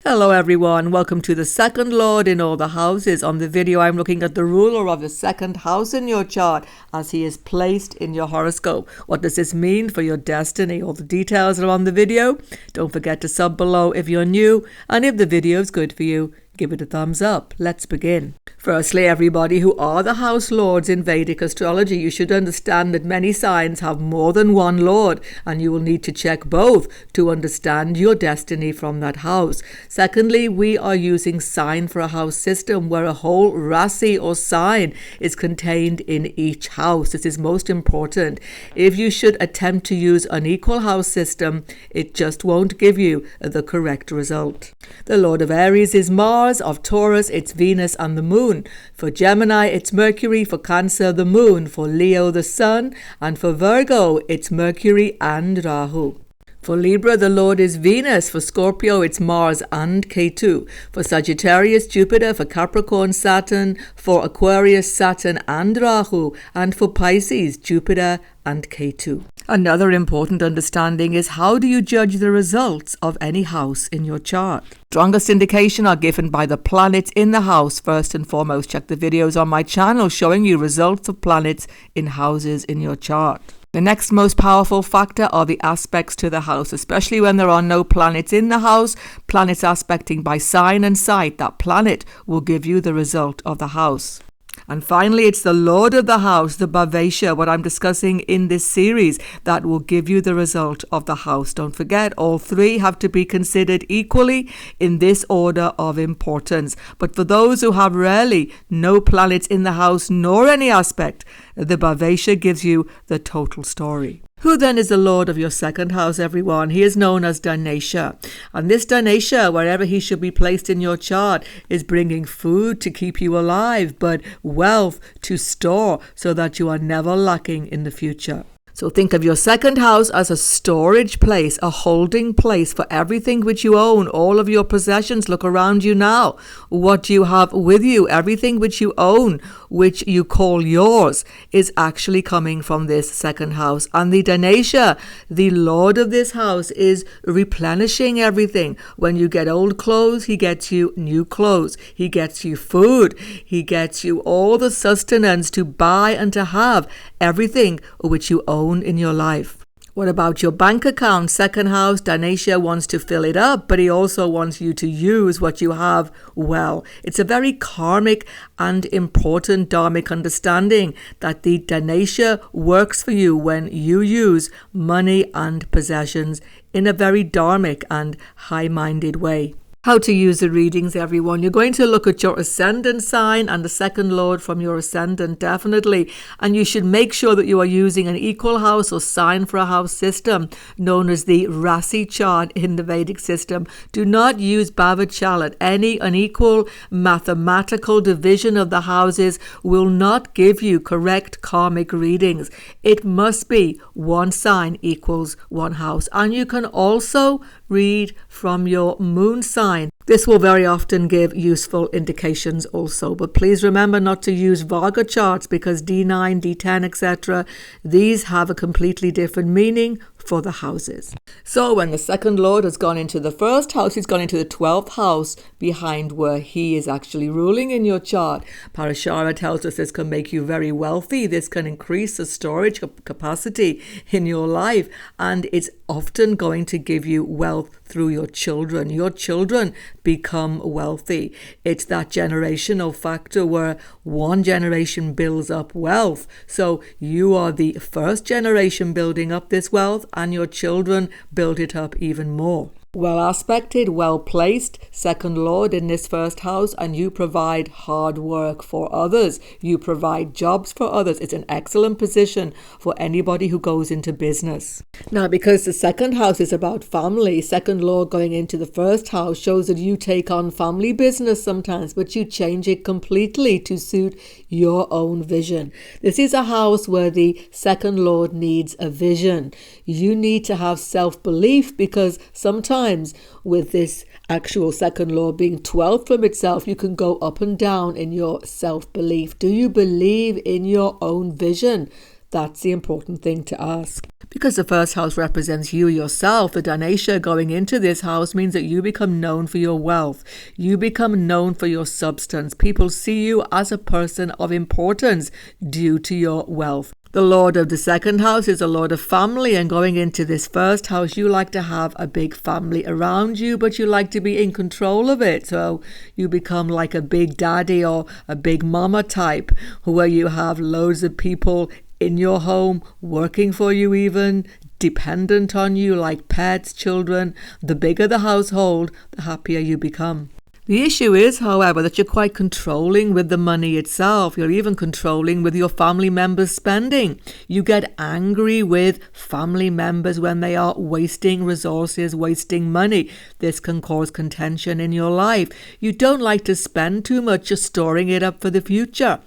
Hello everyone, welcome to the second lord in all the houses. On the video I'm looking at the ruler of the second house in your chart as he is placed in your horoscope. What does this mean for your destiny? All the details are on the video. Don't forget to sub below if you're new, and if the video is good for you, give it a thumbs up. Let's begin. Firstly, everybody who are the house lords in Vedic astrology, you should understand that many signs have more than one lord, and you will need to check both to understand your destiny from that house. Secondly, we are using sign for a house system where a whole rasi or sign is contained in each house. This is most important. If you should attempt to use an equal house system, it just won't give you the correct result. The lord of Aries is Mars. Of Taurus, it's Venus and the moon. For Gemini, it's Mercury. For Cancer, the moon. For Leo, the sun. And for Virgo, it's Mercury and Rahu. For Libra, the lord is Venus. For Scorpio, it's Mars and Ketu. For Sagittarius, Jupiter. For Capricorn, Saturn. For Aquarius, Saturn and Rahu. And for Pisces, Jupiter and Ketu. Another important understanding is how do you judge the results of any house in your chart? Strongest indication are given by the planets in the house. First and foremost, check the videos on my channel showing you results of planets in houses in your chart. The next most powerful factor are the aspects to the house, especially when there are no planets in the house. Planets aspecting by sign and site, that planet will give you the result of the house. And finally, it's the lord of the house, the Bhavesha, what I'm discussing in this series, that will give you the result of the house. Don't forget, all three have to be considered equally in this order of importance. But for those who have rarely no planets in the house nor any aspect, the Bhavesha gives you the total story. Who then is the lord of your second house, everyone? He is known as Dhanesa. And this Dhanesa, wherever he should be placed in your chart, is bringing food to keep you alive, but wealth to store so that you are never lacking in the future. So think of your second house as a storage place, a holding place for everything which you own, all of your possessions. Look around you now. What you have with you, everything which you own, which you call yours, is actually coming from this second house. And the Dhanesa, the lord of this house, is replenishing everything. When you get old clothes, he gets you new clothes. He gets you food. He gets you all the sustenance to buy and to have everything which you own in your life. What about your bank account? Second house, Dhanesa wants to fill it up, but he also wants you to use what you have well. It's a very karmic and important dharmic understanding that the Dhanesa works for you when you use money and possessions in a very dharmic and high-minded way. How to use the readings, everyone. You're going to look at your ascendant sign and the second lord from your ascendant, definitely. And you should make sure that you are using an equal house or sign for a house system known as the Rasi chart in the Vedic system. Do not use Bhavachalat. Any unequal mathematical division of the houses will not give you correct karmic readings. It must be one sign equals one house. And you can also read from your moon sign. This will very often give useful indications also, but please remember not to use Varga charts because D9, D10, etc. These have a completely different meaning for the houses. So when the second lord has gone into the first house, he's gone into the 12th house behind where he is actually ruling in your chart. Parashara tells us this can make you very wealthy. This can increase the storage capacity in your life, and it's often going to give you wealth through your children. Your children become wealthy. It's that generational factor where one generation builds up wealth. So you are the first generation building up this wealth, and your children build it up even more. Well aspected, well placed, second lord in this first house, and you provide hard work for others. You provide jobs for others. It's an excellent position for anybody who goes into business. Now, because the second house is about family, second lord going into the first house shows that you take on family business sometimes, but you change it completely to suit your own vision. This is a house where the second lord needs a vision. You need to have self-belief because sometimes with this actual second law being 12th from itself, you can go up and down in your self-belief. Do you believe in your own vision? That's the important thing to ask. Because the first house represents you yourself, the Dhanesa going into this house means that you become known for your wealth. You become known for your substance. People see you as a person of importance due to your wealth. The Lord of the second house is a Lord of family, and going into this first house, you like to have a big family around you, but you like to be in control of it. So you become like a big daddy or a big mama type, where you have loads of people in your home, working for you even, dependent on you like pets, children. The bigger the household, the happier you become. The issue is, however, that you're quite controlling with the money itself. You're even controlling with your family members' spending. You get angry with family members when they are wasting resources, wasting money. This can cause contention in your life. You don't like to spend too much, you're storing it up for the future.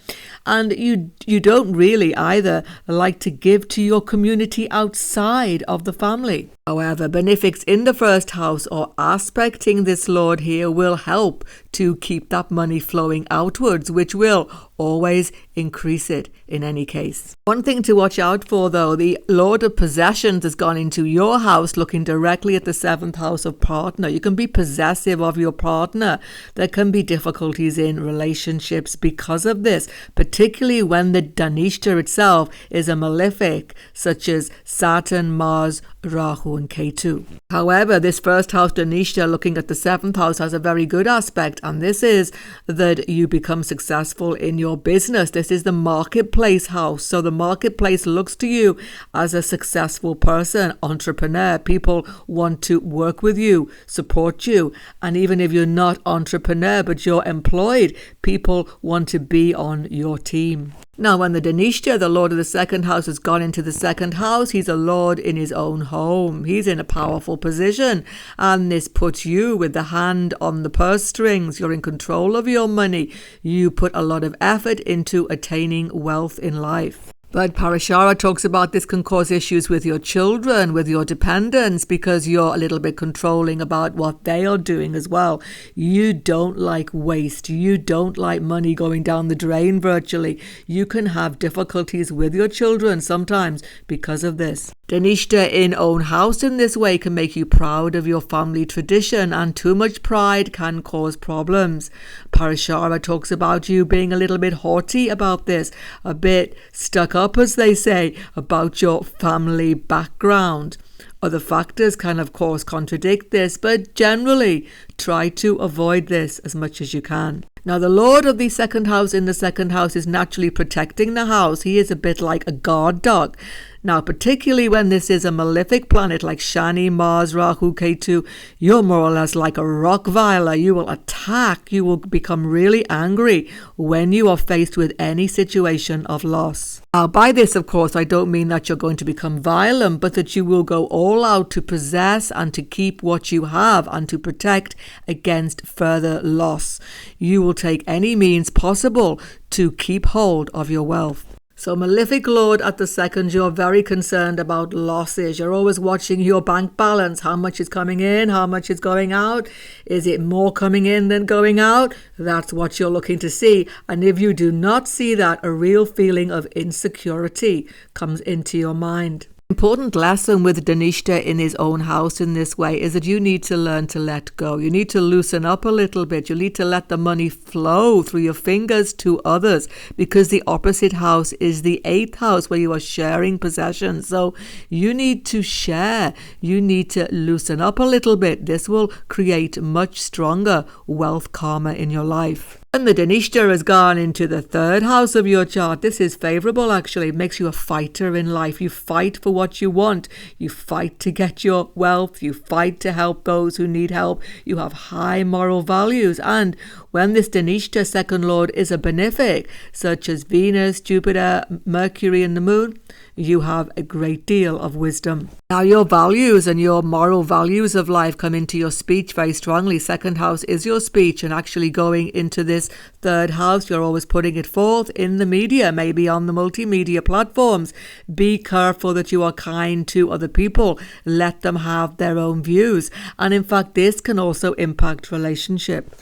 And you don't really either like to give to your community outside of the family. However, benefics in the first house or aspecting this Lord here will help to keep that money flowing outwards, which will always increase it in any case. One thing to watch out for though, the Lord of Possessions has gone into your house looking directly at the seventh house of partner. You can be possessive of your partner. There can be difficulties in relationships because of this, particularly when the Dhanesa itself is a malefic, such as Saturn, Mars, Rahu and Ketu. However, this first house Dhanesa looking at the seventh house has a very good aspect, and this is that you become successful in your business. This is the marketplace house. So the marketplace looks to you as a successful person, entrepreneur. People want to work with you, support you. And even if you're not entrepreneur, but you're employed, people want to be on your team. Now, when the Dhanesa, the Lord of the second house, has gone into the second house, he's a Lord in his own home. He's in a powerful position. And this puts you with the hand on the purse strings. You're in control of your money. You put a lot of effort into attaining wealth in life. But Parashara talks about this can cause issues with your children, with your dependents, because you're a little bit controlling about what they are doing as well. You don't like waste. You don't like money going down the drain virtually. You can have difficulties with your children sometimes because of this. Dhanesa in own house in this way can make you proud of your family tradition, and too much pride can cause problems. Parashara talks about you being a little bit haughty about this, a bit stuck up, as they say, about your family background. Other factors can, of course, contradict this, but generally try to avoid this as much as you can. Now, the Lord of the second house in the second house is naturally protecting the house. He is a bit like a guard dog. Now, particularly when this is a malefic planet like Shani, Mars, Rahu, Ketu, you're more or less like a Rottweiler. You will attack. You will become really angry when you are faced with any situation of loss. Now, by this, of course, I don't mean that you're going to become violent, but that you will go all out to possess and to keep what you have and to protect against further loss. You will take any means possible to keep hold of your wealth. So malefic Lord at the second, you're very concerned about losses. You're always watching your bank balance. How much is coming in? How much is going out? Is it more coming in than going out? That's what you're looking to see. And if you do not see that, a real feeling of insecurity comes into your mind. Important lesson with Dhanesa in his own house in this way is that you need to learn to let go. You need to loosen up a little bit. You need to let the money flow through your fingers to others, because the opposite house is the eighth house where you are sharing possessions. So you need to share. You need to loosen up a little bit. This will create much stronger wealth karma in your life. When the Dhanesa has gone into the third house of your chart, this is favorable actually. It makes you a fighter in life. You fight for what you want. You fight to get your wealth. You fight to help those who need help. You have high moral values. And when this Dhanesa second lord is a benefic, such as Venus, Jupiter, Mercury and the moon, you have a great deal of wisdom. Now your values and your moral values of life come into your speech very strongly. Second house is your speech, and actually going into this third house, you're always putting it forth in the media, maybe on the multimedia platforms. Be careful that you are kind to other people. Let them have their own views. And in fact, this can also impact relationship.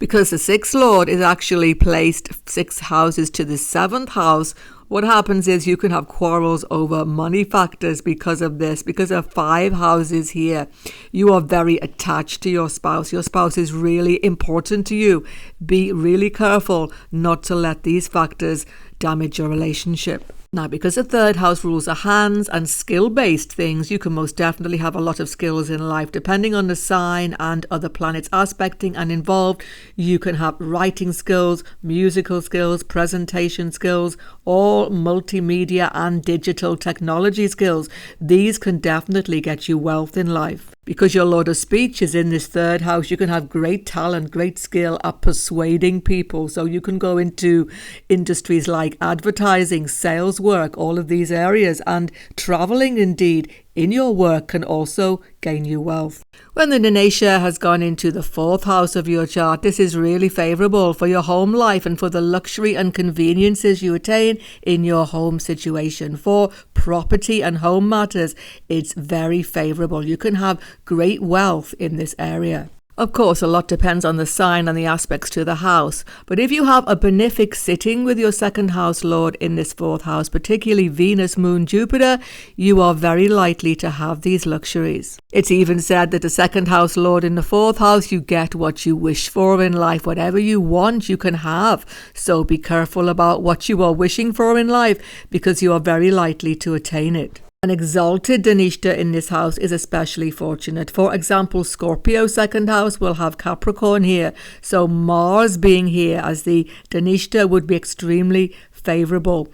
Because the sixth lord is actually placed 6 houses to the 7th house, what happens is you can have quarrels over money factors because of this. Because of 5 houses here, you are very attached to your spouse. Your spouse is really important to you. Be really careful not to let these factors damage your relationship. Now, because the 3rd house rules are hands and skill-based things, you can most definitely have a lot of skills in life. Depending on the sign and other planets aspecting and involved, you can have writing skills, musical skills, presentation skills, all multimedia and digital technology skills. These can definitely get you wealth in life. Because your Lord of Speech is in this 3rd house, you can have great talent, great skill at persuading people. So you can go into industries like advertising, sales work, all of these areas, and traveling indeed in your work can also gain you wealth. When the Dhanesa has gone into the 4th house of your chart, this is really favourable for your home life and for the luxury and conveniences you attain in your home situation. For property and home matters, it's very favourable. You can have great wealth in this area. Of course, a lot depends on the sign and the aspects to the house. But if you have a benefic sitting with your 2nd house lord in this 4th house, particularly Venus, Moon, Jupiter, you are very likely to have these luxuries. It's even said that the 2nd house lord in the 4th house, you get what you wish for in life. Whatever you want, you can have. So be careful about what you are wishing for in life, because you are very likely to attain it. An exalted Dhanesa in this house is especially fortunate. For example, Scorpio 2nd house will have Capricorn here. So Mars being here as the Dhanesa would be extremely favourable.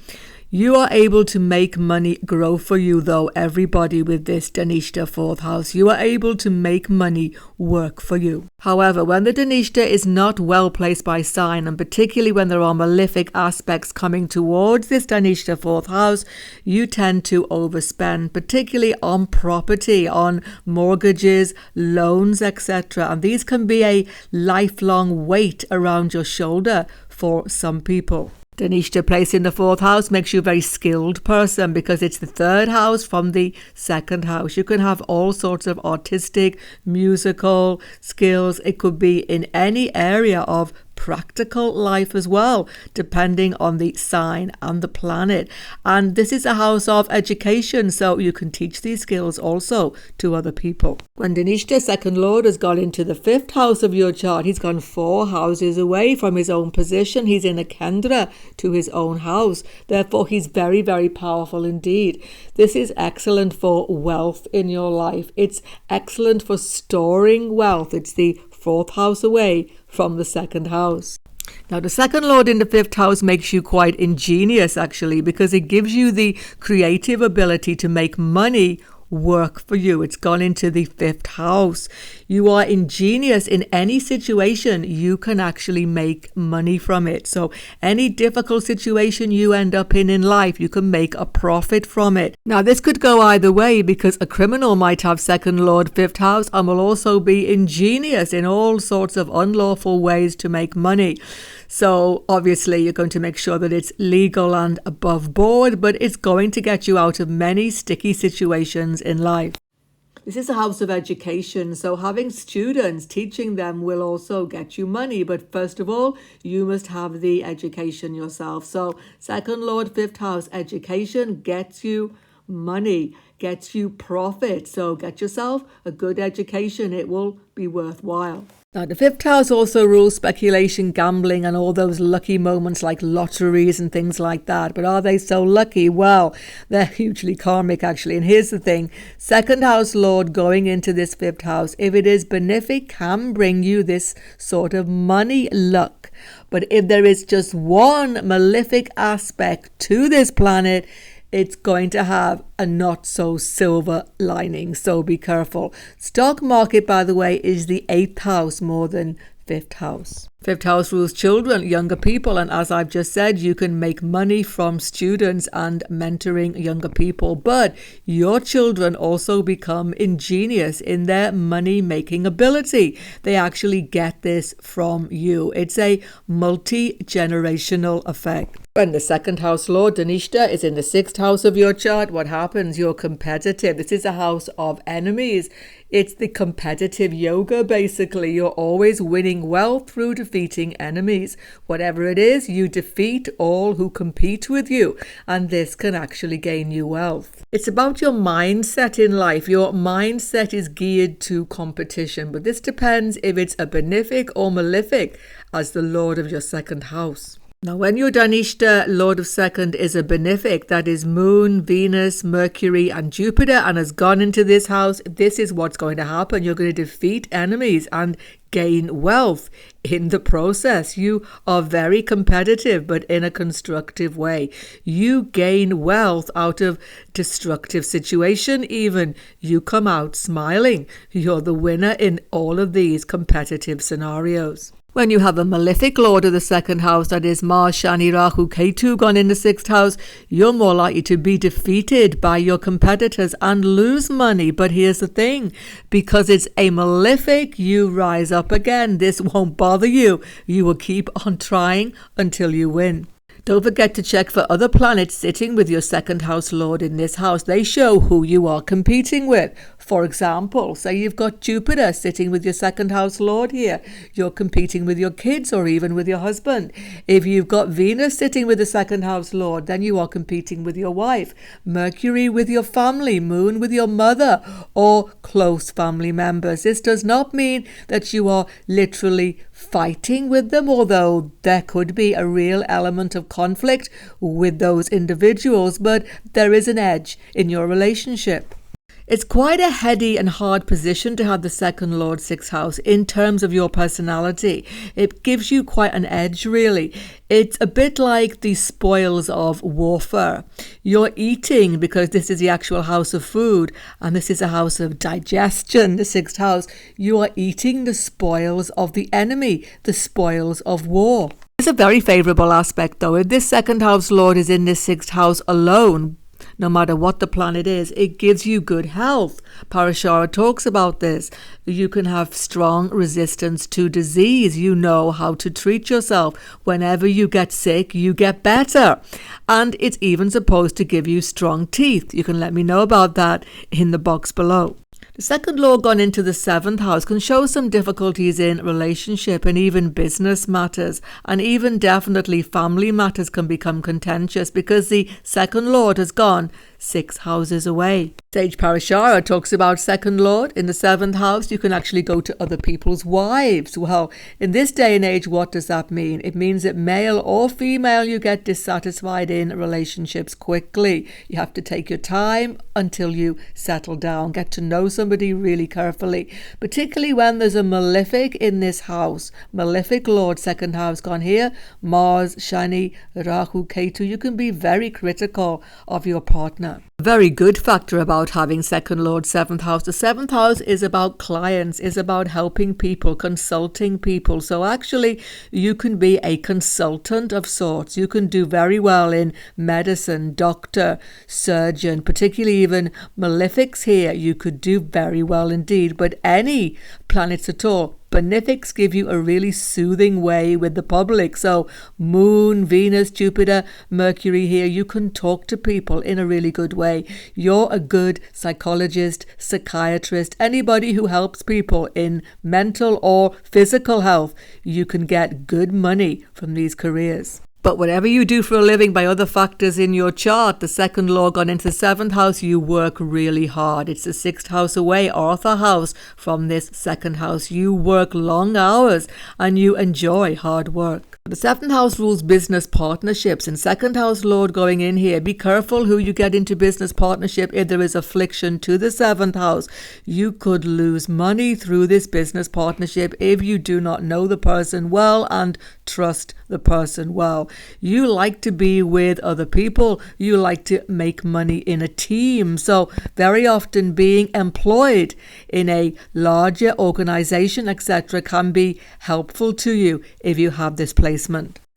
You are able to make money grow for you, though, everybody with this Dhanesa 4th house. You are able to make money work for you. However, when the Dhanesa is not well placed by sign, and particularly when there are malefic aspects coming towards this Dhanesa 4th house, you tend to overspend, particularly on property, on mortgages, loans, etc. And these can be a lifelong weight around your shoulder for some people. Dhanesa placed in the 4th house makes you a very skilled person because it's the 3rd house from the 2nd house. You can have all sorts of artistic, musical skills. It could be in any area of practical life as well, depending on the sign and the planet. And this is a house of education, so you can teach these skills also to other people. When Dhanesa 2nd lord has gone into the 5th house of your chart, he's gone 4 houses away from his own position. He's in a Kendra to his own house. Therefore, he's very, very powerful indeed. This is excellent for wealth in your life. It's excellent for storing wealth. It's the 4th house away from the 2nd house. Now, the 2nd lord in the 5th house makes you quite ingenious, actually, because it gives you the creative ability to make money work for you. It's gone into the 5th house. You are ingenious in any situation. You can actually make money from it. So any difficult situation you end up in life, you can make a profit from it. Now, this could go either way, because a criminal might have 2nd lord 5th house and will also be ingenious in all sorts of unlawful ways to make money. So obviously you're going to make sure that it's legal and above board, but it's going to get you out of many sticky situations in life. This is a house of education, so having students, teaching them will also get you money. But first of all, you must have the education yourself. So 2nd lord 5th house education gets you money, gets you profit. So get yourself a good education. It will be worthwhile. Now, the 5th house also rules speculation, gambling, and all those lucky moments like lotteries and things like that. But are they so lucky? Well, they're hugely karmic, actually. And here's the thing. 2nd house lord going into this 5th house, if it is benefic, can bring you this sort of money luck. But if there is just one malefic aspect to this planet, it's going to have a not so silver lining, so be careful. Stock market, by the way, is the 8th house more than 5th house. 5th house rules children, younger people, and as I've just said, you can make money from students and mentoring younger people. But your children also become ingenious in their money-making ability. They actually get this from you. It's a multi-generational effect. When the 2nd house lord, Dhanesa, is in the 6th house of your chart, what happens? You're competitive. This is a house of enemies. It's the competitive yoga, basically. You're always winning wealth through defeating enemies. Whatever it is, you defeat all who compete with you, and this can actually gain you wealth. It's about your mindset in life. Your mindset is geared to competition, but this depends if it's a benefic or malefic as the lord of your second house. Now, when your Dhanesa Lord of Second is a benefic, that is Moon, Venus, Mercury and Jupiter, and has gone into this house, this is what's going to happen. You're going to defeat enemies and gain wealth in the process. You are very competitive, but in a constructive way. You gain wealth out of destructive situation even. You come out smiling. You're the winner in all of these competitive scenarios. When you have a malefic lord of the second house, that is Mars, Shani, Rahu, Ketu gone in the sixth house, you're more likely to be defeated by your competitors and lose money. But here's the thing, because it's a malefic, you rise up again. This won't bother you. You will keep on trying until you win. Don't forget to check for other planets sitting with your second house lord in this house. They show who you are competing with. For example, say you've got Jupiter sitting with your second house lord here. You're competing with your kids or even with your husband. If you've got Venus sitting with the second house lord, then you are competing with your wife. Mercury with your family, Moon with your mother or close family members. This does not mean that you are literally fighting with them, although there could be a real element of conflict with those individuals, but there is an edge in your relationship. It's quite a heady and hard position to have the second lord, sixth house, in terms of your personality. It gives you quite an edge, really. It's a bit like the spoils of warfare. You're eating because this is the actual house of food, and this is a house of digestion, the sixth house. You are eating the spoils of the enemy, the spoils of war. It's a very favourable aspect, though. If this second house lord is in this sixth house alone, no matter what the planet is, it gives you good health. Parashara talks about this. You can have strong resistance to disease. You know how to treat yourself. Whenever you get sick, you get better. And it's even supposed to give you strong teeth. You can let me know about that in the box below. The second lord gone into the seventh house can show some difficulties in relationship and even business matters, and even definitely family matters can become contentious because the second lord has gone 6 houses away. Sage Parashara talks about second lord in the seventh house. You can actually go to other people's wives. Well, in this day and age, what does that mean? It means that male or female, you get dissatisfied in relationships quickly. You have to take your time until you settle down, get to know somebody really carefully, particularly when there's a malefic in this house. Malefic lord, second house gone here, Mars, Shani, Rahu, Ketu. You can be very critical of your partner. A very good factor about having second lord, seventh house. The seventh house is about clients, is about helping people, consulting people. So actually, you can be a consultant of sorts. You can do very well in medicine, doctor, surgeon, particularly even malefics here. You could do very well indeed. But any planets at all, benefics give you a really soothing way with the public. So Moon, Venus, Jupiter, Mercury here, you can talk to people in a really good way. You're a good psychologist, psychiatrist, anybody who helps people in mental or physical health. You can get good money from these careers. But whatever you do for a living by other factors in your chart, the second lord gone into the seventh house, you work really hard. It's the sixth house away, Arthur house, from this second house. You work long hours and you enjoy hard work. The seventh house rules business partnerships, and second house lord going in here. Be careful who you get into business partnership. If there is affliction to the seventh house, you could lose money through this business partnership if you do not know the person well and trust the person well. You like to be with other people. You like to make money in a team. So very often being employed in a larger organization, etc., can be helpful to you if you have this placement.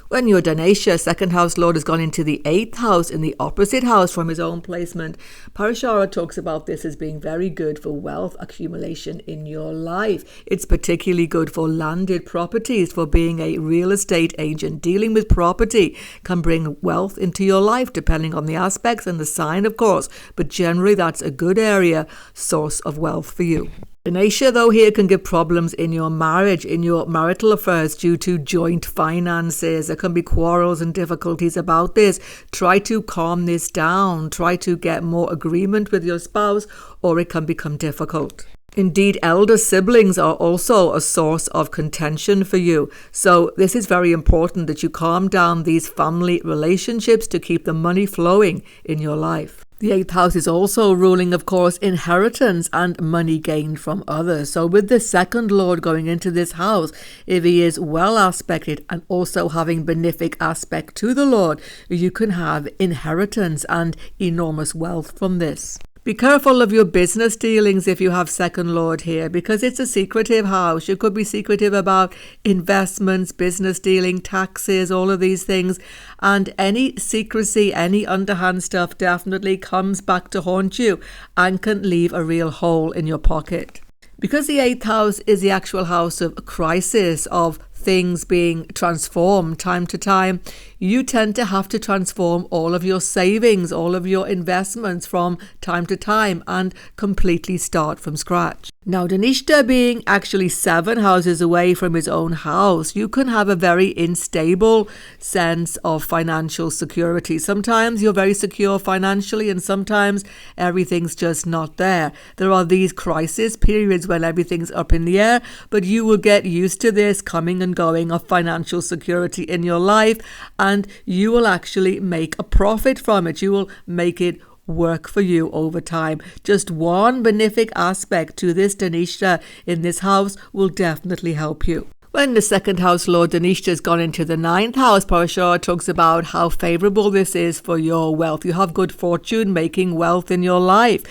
When your Dhanesa second house lord has gone into the 8th house, in the opposite house from his own placement, Parashara talks about this as being very good for wealth accumulation in your life. It's particularly good for landed properties, for being a real estate agent. Dealing with property can bring wealth into your life, depending on the aspects and the sign, of course, but generally that's a good area, source of wealth for you. Dhanesa, though, here can give problems in your marriage, in your marital affairs due to joint finances. There can be quarrels and difficulties about this. Try to calm this down. Try to get more agreement with your spouse, or it can become difficult. Indeed, elder siblings are also a source of contention for you. So this is very important that you calm down these family relationships to keep the money flowing in your life. The 8th house is also ruling, of course, inheritance and money gained from others. So with the second lord going into this house, if he is well aspected and also having benefic aspect to the lord, you can have inheritance and enormous wealth from this. Be careful of your business dealings if you have second lord here, because it's a secretive house. You could be secretive about investments, business dealing, taxes, all of these things. And any secrecy, any underhand stuff definitely comes back to haunt you and can leave a real hole in your pocket. Because the 8th house is the actual house of crisis, of things being transformed time to time, you tend to have to transform all of your savings, all of your investments from time to time and completely start from scratch. Now, Dhanesa being actually 7 houses away from his own house, you can have a very unstable sense of financial security. Sometimes you're very secure financially and sometimes everything's just not there. There are these crisis periods when everything's up in the air, but you will get used to this coming and going of financial security in your life, and you will actually make a profit from it. You will make it work for you over time. Just one benefic aspect to this Dhanesa in this house will definitely help you. When the second house lord Dhanesa has gone into the 9th house, Parashara talks about how favorable this is for your wealth. You have good fortune making wealth in your life.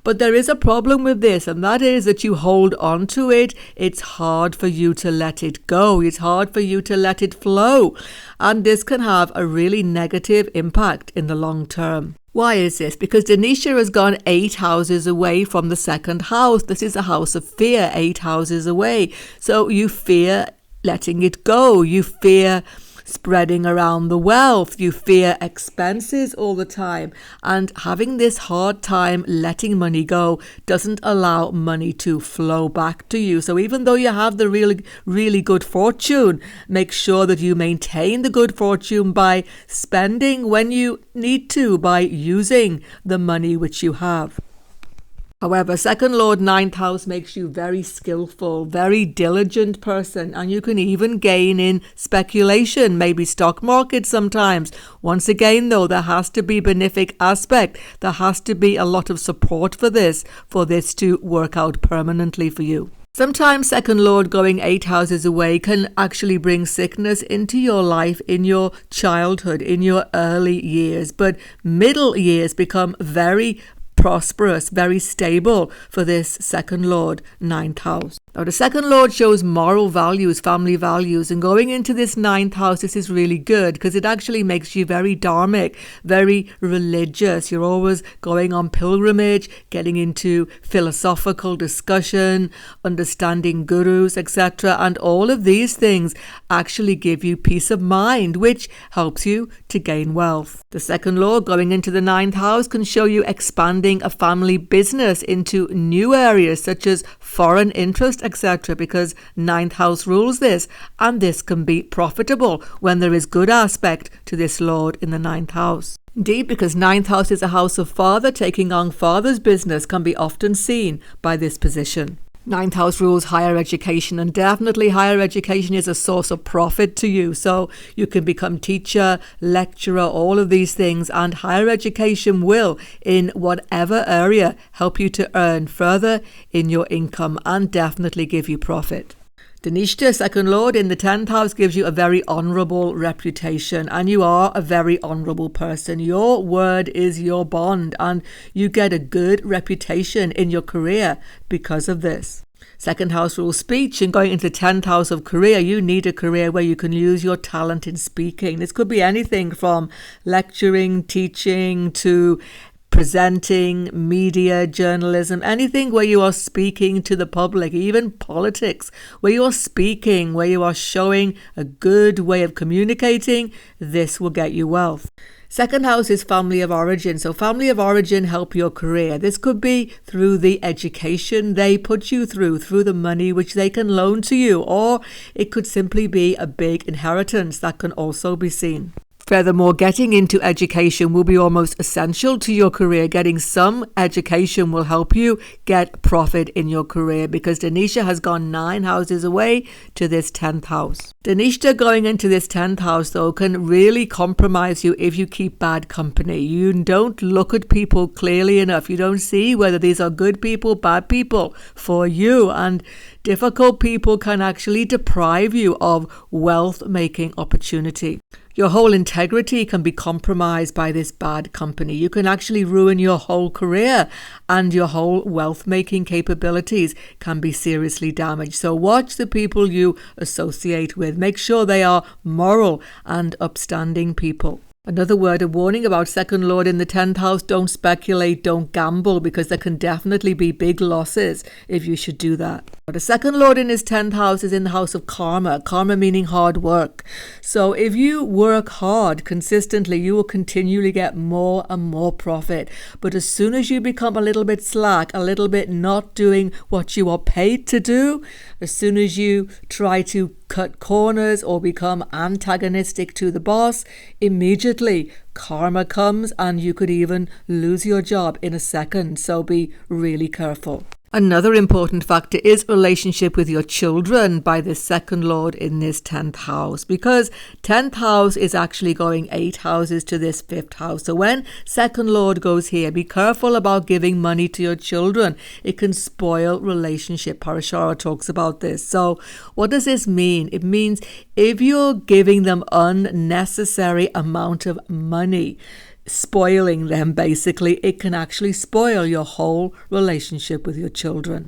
But there is a problem with this, and that is that you hold on to it. It's hard for you to let it go. It's hard for you to let it flow. And this can have a really negative impact in the long term. Why is this? Because Dhanesa has gone 8 houses away from the second house. This is a house of fear, 8 houses away. So you fear letting it go. You fear spreading around the wealth. You fear expenses all the time. And having this hard time letting money go doesn't allow money to flow back to you. So even though you have the really good fortune, make sure that you maintain the good fortune by spending when you need to, by using the money which you have. However, second lord 9th house makes you very skillful, very diligent person, and you can even gain in speculation, maybe stock market sometimes. Once again, though, there has to be benefic aspect. There has to be a lot of support for this to work out permanently for you. Sometimes second lord going 8 houses away can actually bring sickness into your life in your childhood, in your early years, but middle years become very prosperous, very stable for this second lord 9th house. Now the second lord shows moral values, family values, and going into this 9th house, this is really good because it actually makes you very dharmic, very religious. You're always going on pilgrimage, getting into philosophical discussion, understanding gurus, etc. And all of these things actually give you peace of mind, which helps you to gain wealth. The second lord going into the 9th house can show you expanding a family business into new areas such as foreign interest, etc., because 9th house rules this, and this can be profitable when there is good aspect to this lord in the 9th house. Indeed, because 9th house is a house of father, taking on father's business can be often seen by this position. 9th house rules higher education, and definitely higher education is a source of profit to you. So you can become teacher, lecturer, all of these things, and higher education will, in whatever area, help you to earn further in your income and definitely give you profit. Dhanesa, second lord in the 10th house, gives you a very honourable reputation, and you are a very honourable person. Your word is your bond, and you get a good reputation in your career because of this. Second house rules speech, and going into the 10th house of career, you need a career where you can use your talent in speaking. This could be anything from lecturing, teaching, to presenting, media, journalism, anything where you are speaking to the public, even politics, where you are speaking, where you are showing a good way of communicating, this will get you wealth. Second house is family of origin. So family of origin help your career. This could be through the education they put you through the money which they can loan to you, or it could simply be a big inheritance that can also be seen. Furthermore, getting into education will be almost essential to your career. Getting some education will help you get profit in your career because Dhanesa has gone 9 houses away to this 10th house. Dhanesa going into this 10th house, though, can really compromise you if you keep bad company. You don't look at people clearly enough. You don't see whether these are good people, bad people for you. And difficult people can actually deprive you of wealth-making opportunity. Your whole integrity can be compromised by this bad company. You can actually ruin your whole career, and your whole wealth-making capabilities can be seriously damaged. So watch the people you associate with. Make sure they are moral and upstanding people. Another word of warning about second lord in the 10th house: don't speculate, don't gamble, because there can definitely be big losses if you should do that. But a second lord in his 10th house is in the house of karma, karma meaning hard work. So if you work hard consistently, you will continually get more and more profit. But as soon as you become a little bit slack, a little bit not doing what you are paid to do, as soon as you try to cut corners or become antagonistic to the boss, immediately karma comes and you could even lose your job in a second. So be really careful. Another important factor is relationship with your children by this second lord in this 10th house, because 10th house is actually going 8 houses to this 5th house. So when second lord goes here, be careful about giving money to your children. It can spoil relationship. Parashara talks about this. So what does this mean? It means if you're giving them unnecessary amount of money, spoiling them basically, it can actually spoil your whole relationship with your children.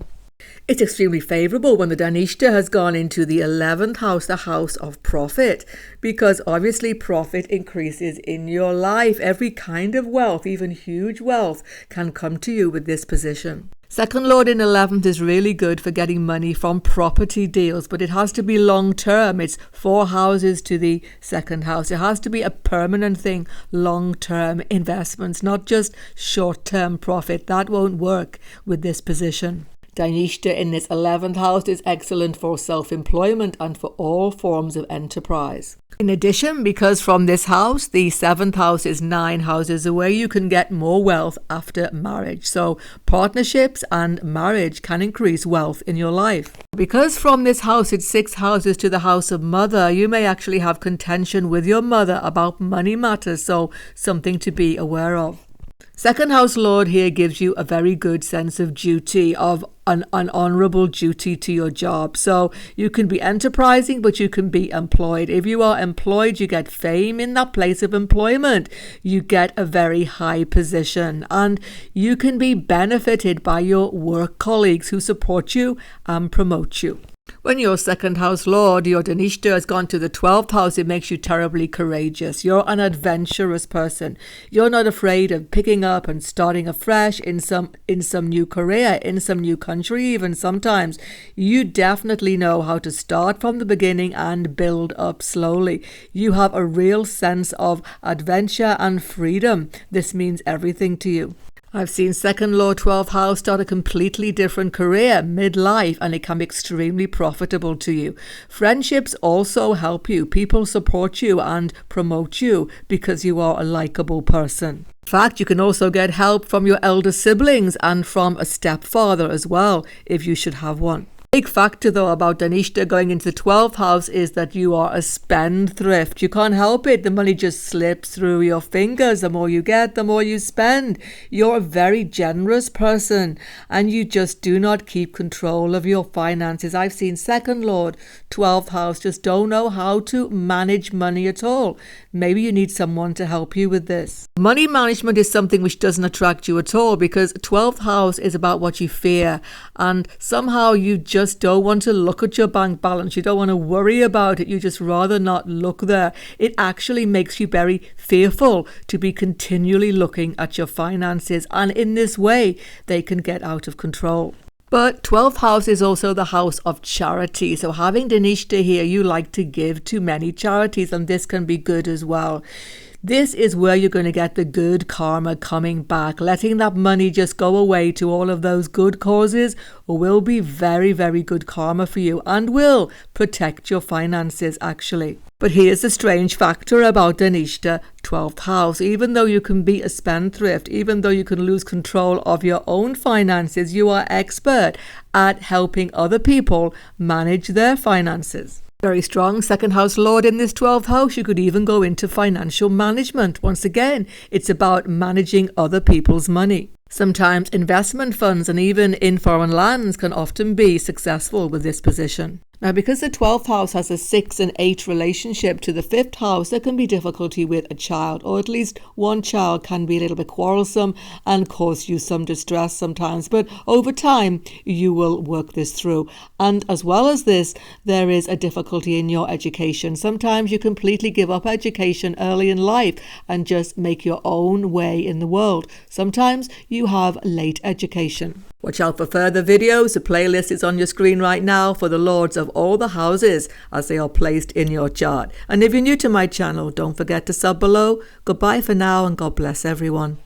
It's extremely favorable when the Dhanesa has gone into the 11th house, the house of profit, because obviously profit increases in your life. Every kind of wealth, even huge wealth, can come to you with this position. Second lord in 11th is really good for getting money from property deals, but it has to be long term. It's 4 houses to the second house. It has to be a permanent thing, long term investments, not just short term profit. That won't work with this position. Dhanesa in this 11th house is excellent for self-employment and for all forms of enterprise. In addition, because from this house, the 7th house is 9 houses away, you can get more wealth after marriage. So partnerships and marriage can increase wealth in your life. Because from this house, it's 6 houses to the house of mother, you may actually have contention with your mother about money matters. So something to be aware of. Second house lord here gives you a very good sense of duty, of an honourable duty to your job. So you can be enterprising, but you can be employed. If you are employed, you get fame in that place of employment. You get a very high position, and you can be benefited by your work colleagues who support you and promote you. When your second house lord, your Dhanesa, has gone to the 12th house, it makes you terribly courageous. You're an adventurous person. You're not afraid of picking up and starting afresh in some new career, in some new country even sometimes. You definitely know how to start from the beginning and build up slowly. You have a real sense of adventure and freedom. This means everything to you. I've seen second lord 12th house start a completely different career midlife, and it can be extremely profitable to you. Friendships also help you. People support you and promote you because you are a likable person. In fact, you can also get help from your elder siblings and from a stepfather as well, if you should have one. Big factor though about Dhanesa going into the 12th house is that you are a spendthrift. You can't help it. The money just slips through your fingers. The more you get, the more you spend. You're a very generous person and you just do not keep control of your finances. I've seen second lord 12th house just don't know how to manage money at all. Maybe you need someone to help you with this. Money management is something which doesn't attract you at all, because 12th house is about what you fear, and somehow you just just don't want to look at your bank balance. You don't want to worry about it. You just rather not look there. It actually makes you very fearful to be continually looking at your finances. And in this way, they can get out of control. But 12th house is also the house of charity. So having Dhanesa here, you like to give to many charities, and this can be good as well. This is where you're going to get the good karma coming back. Letting that money just go away to all of those good causes will be very, very good karma for you and will protect your finances actually. But here's the strange factor about Dhanesa 12th house. Even though you can be a spendthrift, even though you can lose control of your own finances, you are expert at helping other people manage their finances. Very strong second house lord in this 12th house. You could even go into financial management. Once again, it's about managing other people's money. Sometimes investment funds and even in foreign lands can often be successful with this position. Now, because the 12th house has a 6 and 8 relationship to the 5th house, there can be difficulty with a child, or at least one child can be a little bit quarrelsome and cause you some distress sometimes. But over time, you will work this through. And as well as this, there is a difficulty in your education. Sometimes you completely give up education early in life and just make your own way in the world. Sometimes you have late education. Watch out for further videos. The playlist is on your screen right now for the lords of all the houses as they are placed in your chart. And if you're new to my channel, don't forget to sub below. Goodbye for now and God bless everyone.